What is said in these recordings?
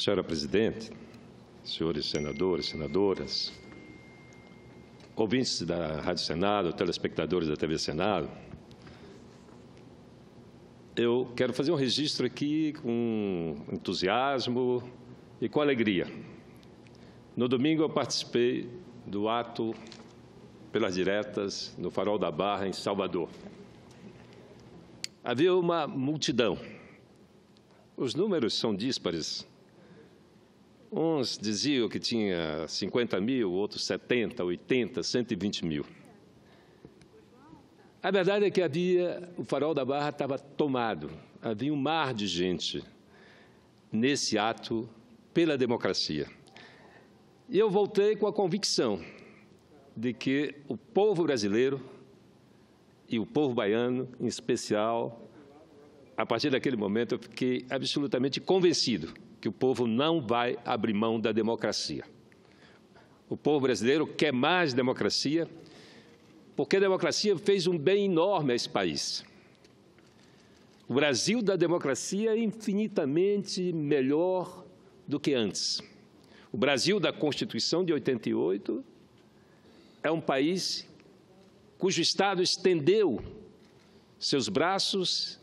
Senhora Presidente, senhores senadores, senadoras, ouvintes da Rádio Senado, telespectadores da TV Senado, eu quero fazer um registro aqui com entusiasmo e com alegria. No domingo, eu participei do ato pelas diretas no Farol da Barra, em Salvador. Havia uma multidão. Os números são díspares. Uns diziam que tinha 50 mil, outros 70, 80, 120 mil. A verdade é que o Farol da Barra estava tomado. Havia um mar de gente nesse ato pela democracia. E eu voltei com a convicção de que o povo brasileiro e o povo baiano, em especial, a partir daquele momento eu fiquei absolutamente convencido que o povo não vai abrir mão da democracia. O povo brasileiro quer mais democracia, porque a democracia fez um bem enorme a esse país. O Brasil da democracia é infinitamente melhor do que antes. O Brasil da Constituição de 88 é um país cujo Estado estendeu seus braços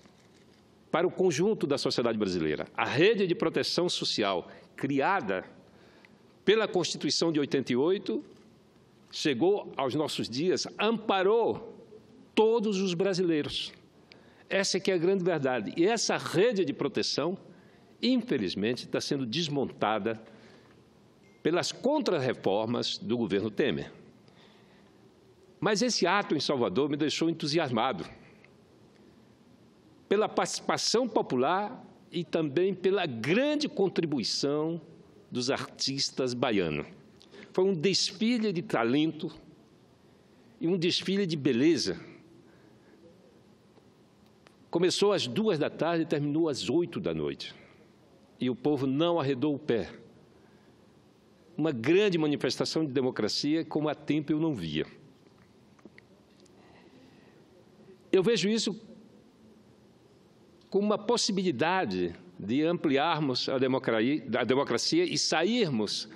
para o conjunto da sociedade brasileira. A rede de proteção social criada pela Constituição de 88 chegou aos nossos dias, amparou todos os brasileiros. Essa é que é a grande verdade. E essa rede de proteção, infelizmente, está sendo desmontada pelas contrarreformas do governo Temer. Mas esse ato em Salvador me deixou entusiasmado pela participação popular e também pela grande contribuição dos artistas baianos. Foi um desfile de talento e um desfile de beleza. Começou às 2 da tarde e terminou às 8 da noite. E o povo não arredou o pé. Uma grande manifestação de democracia, como há tempo eu não via. Eu vejo isso como uma possibilidade de ampliarmos a democracia e sairmos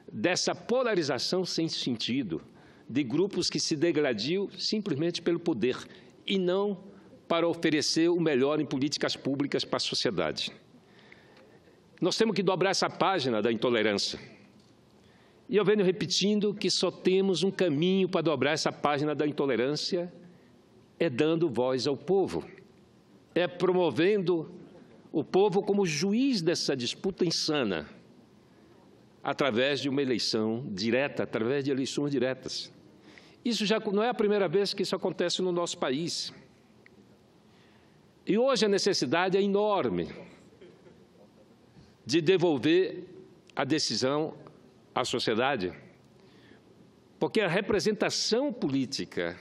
dessa polarização sem sentido, de grupos que se degradiam simplesmente pelo poder e não para oferecer o melhor em políticas públicas para a sociedade. Nós temos que dobrar essa página da intolerância. E eu venho repetindo que só temos um caminho para dobrar essa página da intolerância, é dando voz ao povo. É promovendo o povo como juiz dessa disputa insana, através de uma eleição direta, através de eleições diretas. Isso já não é a primeira vez que isso acontece no nosso país. E hoje a necessidade é enorme de devolver a decisão à sociedade, porque a representação política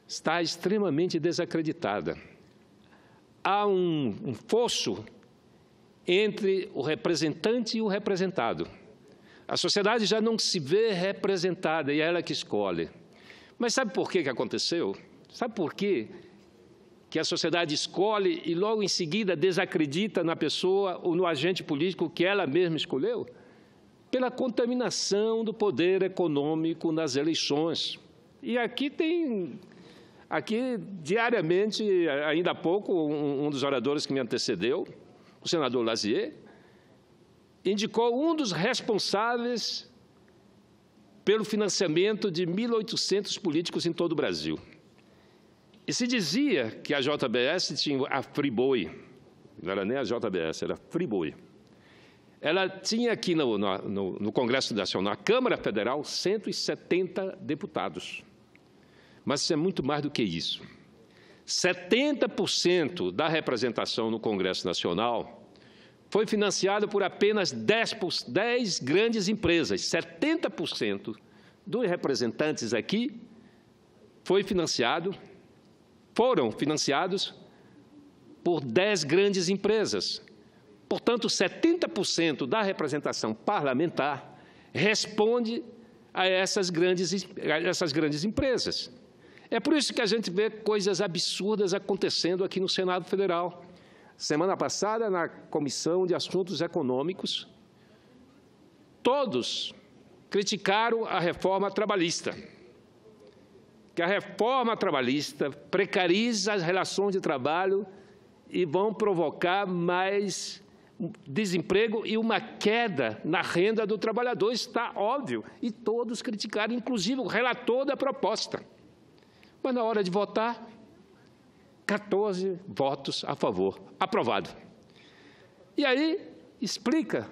está extremamente desacreditada. Há um fosso entre o representante e o representado. A sociedade já não se vê representada e é ela que escolhe. Mas sabe por que aconteceu? Sabe por quê que a sociedade escolhe e logo em seguida desacredita na pessoa ou no agente político que ela mesma escolheu? Pela contaminação do poder econômico nas eleições. E aqui diariamente, ainda há pouco, um dos oradores que me antecedeu, o senador Lazier, indicou um dos responsáveis pelo financiamento de 1.800 políticos em todo o Brasil. E se dizia que a JBS tinha a Friboi, não era nem a JBS, era a Friboi. Ela tinha aqui no Congresso Nacional, na Câmara Federal, 170 deputados. Mas isso é muito mais do que isso. 70% da representação no Congresso Nacional foi financiado por apenas 10 grandes empresas. 70% dos representantes aqui foram financiados por 10 grandes empresas. Portanto, 70% da representação parlamentar responde a essas grandes empresas. É por isso que a gente vê coisas absurdas acontecendo aqui no Senado Federal. Semana passada, na Comissão de Assuntos Econômicos, todos criticaram a reforma trabalhista, que a reforma trabalhista precariza as relações de trabalho e vão provocar mais desemprego e uma queda na renda do trabalhador, está óbvio, e todos criticaram, inclusive o relator da proposta. Mas, na hora de votar, 14 votos a favor, aprovado. E aí explica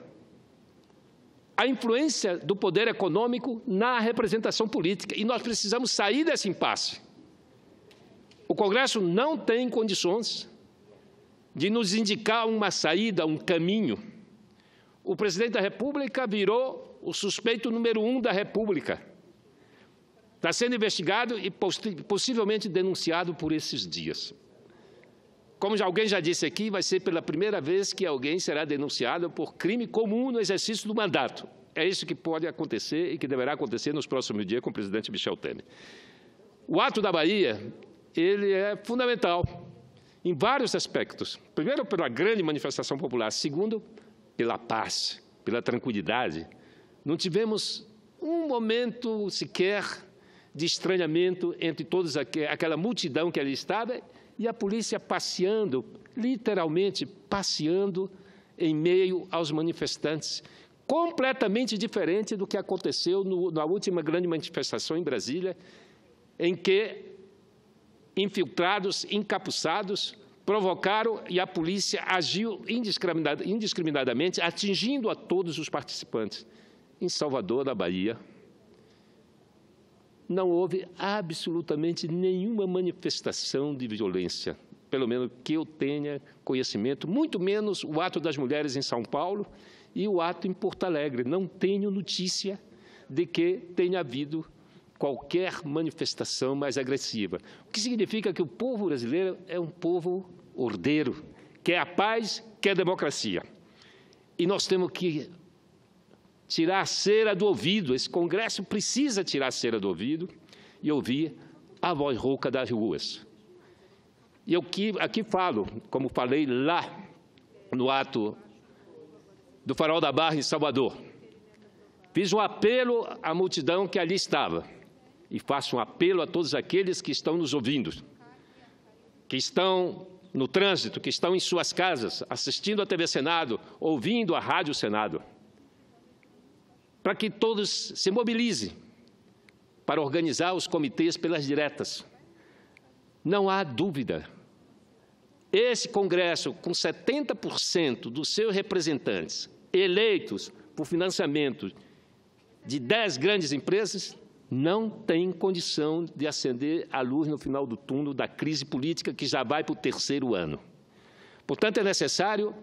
a influência do poder econômico na representação política, e nós precisamos sair desse impasse. O Congresso não tem condições de nos indicar uma saída, um caminho. O presidente da República virou o suspeito número 1 da República. Está sendo investigado e possivelmente denunciado por esses dias. Como alguém já disse aqui, vai ser pela primeira vez que alguém será denunciado por crime comum no exercício do mandato. É isso que pode acontecer e que deverá acontecer nos próximos dias com o presidente Michel Temer. O ato da Bahia, ele é fundamental em vários aspectos. Primeiro, pela grande manifestação popular. Segundo, pela paz, pela tranquilidade. Não tivemos um momento sequer de estranhamento entre todos aquela multidão que ali estava e a polícia passeando, literalmente passeando em meio aos manifestantes, completamente diferente do que aconteceu na última grande manifestação em Brasília, em que infiltrados, encapuçados, provocaram e a polícia agiu indiscriminadamente, atingindo a todos os participantes. Em Salvador, na Bahia, não houve absolutamente nenhuma manifestação de violência, pelo menos que eu tenha conhecimento, muito menos o ato das mulheres em São Paulo e o ato em Porto Alegre. Não tenho notícia de que tenha havido qualquer manifestação mais agressiva. O que significa que o povo brasileiro é um povo ordeiro, quer a paz, quer a democracia. E nós temos que tirar a cera do ouvido, esse Congresso precisa tirar a cera do ouvido e ouvir a voz rouca das ruas. E eu aqui falo, como falei lá no ato do Farol da Barra, em Salvador. Fiz um apelo à multidão que ali estava e faço um apelo a todos aqueles que estão nos ouvindo, que estão no trânsito, que estão em suas casas, assistindo à TV Senado, ouvindo a Rádio Senado, para que todos se mobilizem para organizar os comitês pelas diretas. Não há dúvida. Esse Congresso, com 70% dos seus representantes eleitos por financiamento de 10 grandes empresas, não tem condição de acender a luz no final do túnel da crise política que já vai para o 3º ano. Portanto, é necessário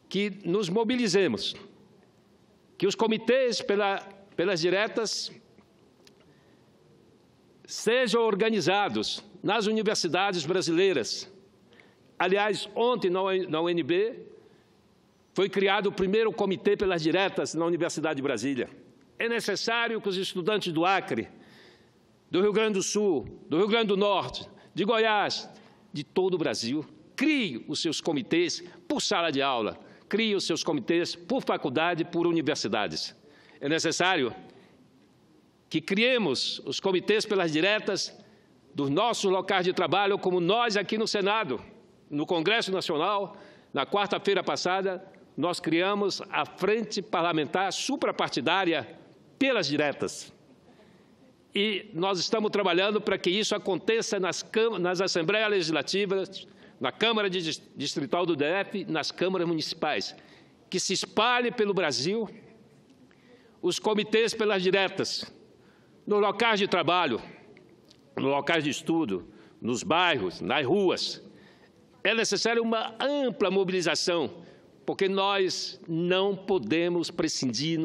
que nos mobilizemos, que os comitês pelas diretas sejam organizados nas universidades brasileiras. Aliás, ontem na UNB foi criado o primeiro comitê pelas diretas na Universidade de Brasília. É necessário que os estudantes do Acre, do Rio Grande do Sul, do Rio Grande do Norte, de Goiás, de todo o Brasil, criem os seus comitês por sala de aula, criem os seus comitês por faculdade, por universidades. É necessário que criemos os comitês pelas diretas dos nossos locais de trabalho, como nós aqui no Senado, no Congresso Nacional, na quarta-feira passada, nós criamos a Frente Parlamentar Suprapartidária pelas diretas. E nós estamos trabalhando para que isso aconteça nas Assembleias Legislativas, na Câmara Distrital do DF, nas câmaras municipais, que se espalhe pelo Brasil os comitês pelas diretas, nos locais de trabalho, nos locais de estudo, nos bairros, nas ruas. É necessária uma ampla mobilização, porque nós não podemos prescindir,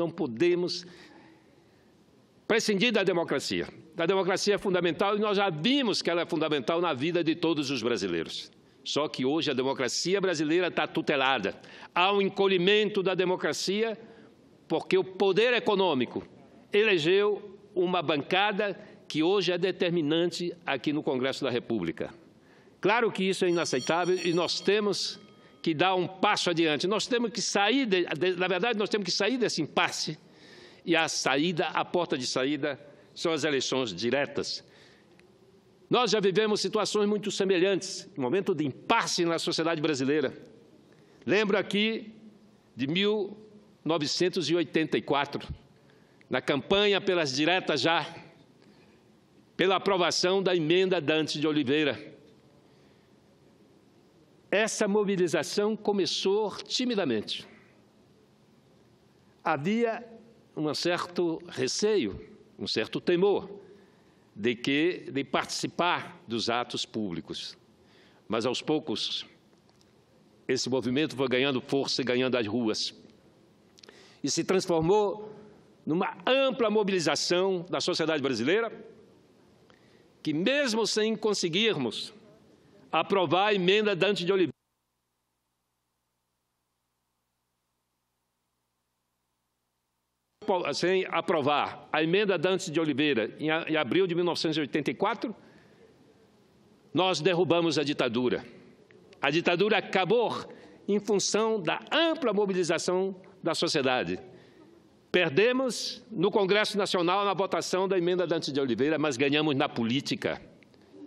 da democracia. A democracia é fundamental e nós já vimos que ela é fundamental na vida de todos os brasileiros. Só que hoje a democracia brasileira está tutelada. Há um encolhimento da democracia porque o poder econômico elegeu uma bancada que hoje é determinante aqui no Congresso da República. Claro que isso é inaceitável e nós temos que dar um passo adiante. Nós temos que sair, na verdade, nós temos que sair desse impasse. E a porta de saída, são as eleições diretas. Nós já vivemos situações muito semelhantes, um momento de impasse na sociedade brasileira. Lembro aqui de 1984, na campanha pelas diretas já, pela aprovação da emenda Dante de Oliveira. Essa mobilização começou timidamente. Havia um certo receio, um certo temor de participar dos atos públicos. Mas, aos poucos, esse movimento foi ganhando força e ganhando as ruas. E se transformou numa ampla mobilização da sociedade brasileira, que, mesmo sem conseguirmos aprovar a emenda Dante de Oliveira, sem aprovar a emenda Dante de Oliveira em abril de 1984, nós derrubamos a ditadura. A ditadura acabou em função da ampla mobilização da sociedade. Perdemos no Congresso Nacional na votação da emenda Dante de Oliveira, mas ganhamos na política.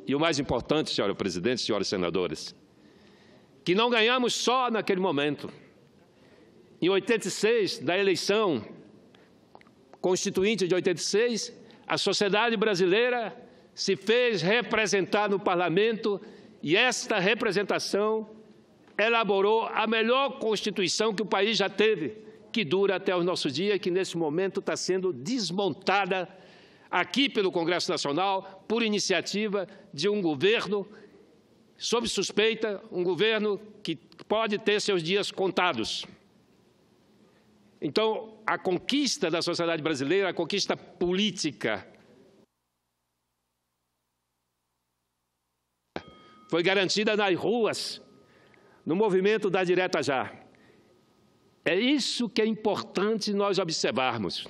E o mais importante, senhora presidente, senhoras senadoras, que não ganhamos só naquele momento. Em 86, da eleição constituinte de 86, a sociedade brasileira se fez representar no parlamento e esta representação elaborou a melhor Constituição que o país já teve, que dura até os nossos dias e que, nesse momento, está sendo desmontada aqui pelo Congresso Nacional, por iniciativa de um governo sob suspeita, um governo que pode ter seus dias contados. Então, a conquista da sociedade brasileira, a conquista política, foi garantida nas ruas, no movimento da Direta Já. É isso que é importante nós observarmos.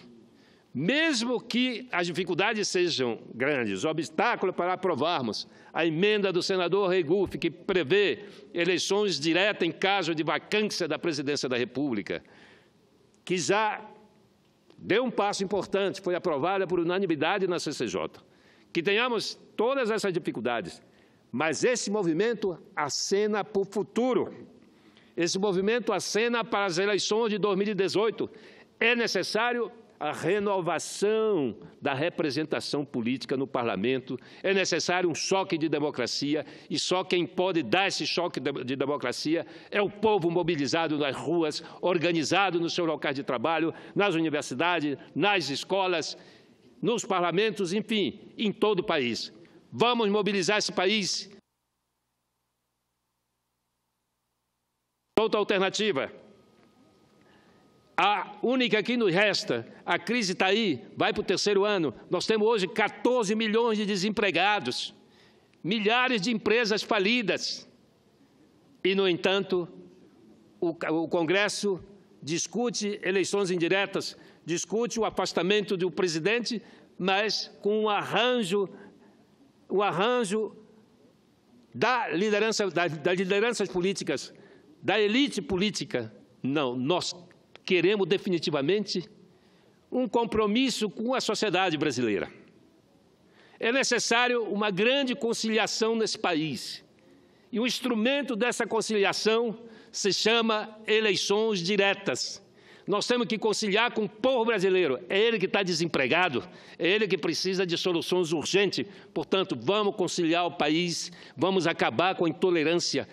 Mesmo que as dificuldades sejam grandes, o obstáculo para aprovarmos a emenda do senador Regufe, que prevê eleições diretas em caso de vacância da presidência da República, que já deu um passo importante, foi aprovada por unanimidade na CCJ. Que tenhamos todas essas dificuldades, mas esse movimento acena para o futuro. Esse movimento acena para as eleições de 2018. É necessário a renovação da representação política no parlamento, é necessário um choque de democracia, e só quem pode dar esse choque de democracia é o povo mobilizado nas ruas, organizado nos seus locais de trabalho, nas universidades, nas escolas, nos parlamentos, enfim, em todo o país. Vamos mobilizar esse país. Outra alternativa. A única que nos resta, a crise está aí, vai para o 3º ano. Nós temos hoje 14 milhões de desempregados, milhares de empresas falidas. E, no entanto, o Congresso discute eleições indiretas, discute o afastamento do presidente, mas com um arranjo das lideranças políticas, da elite política. Não, nós queremos definitivamente um compromisso com a sociedade brasileira. É necessário uma grande conciliação nesse país. E o instrumento dessa conciliação se chama eleições diretas. Nós temos que conciliar com o povo brasileiro. É ele que está desempregado, é ele que precisa de soluções urgentes. Portanto, vamos conciliar o país, vamos acabar com a intolerância.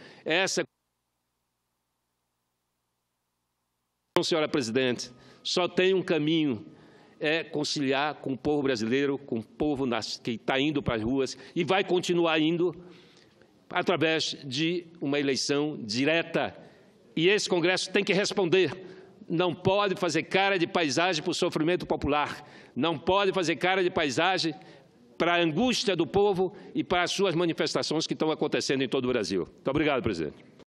Senhora presidente, só tem um caminho, é conciliar com o povo brasileiro, com o povo que está indo para as ruas e vai continuar indo através de uma eleição direta. E esse Congresso tem que responder. Não pode fazer cara de paisagem para o sofrimento popular, não pode fazer cara de paisagem para a angústia do povo e para as suas manifestações que estão acontecendo em todo o Brasil. Muito obrigado, presidente.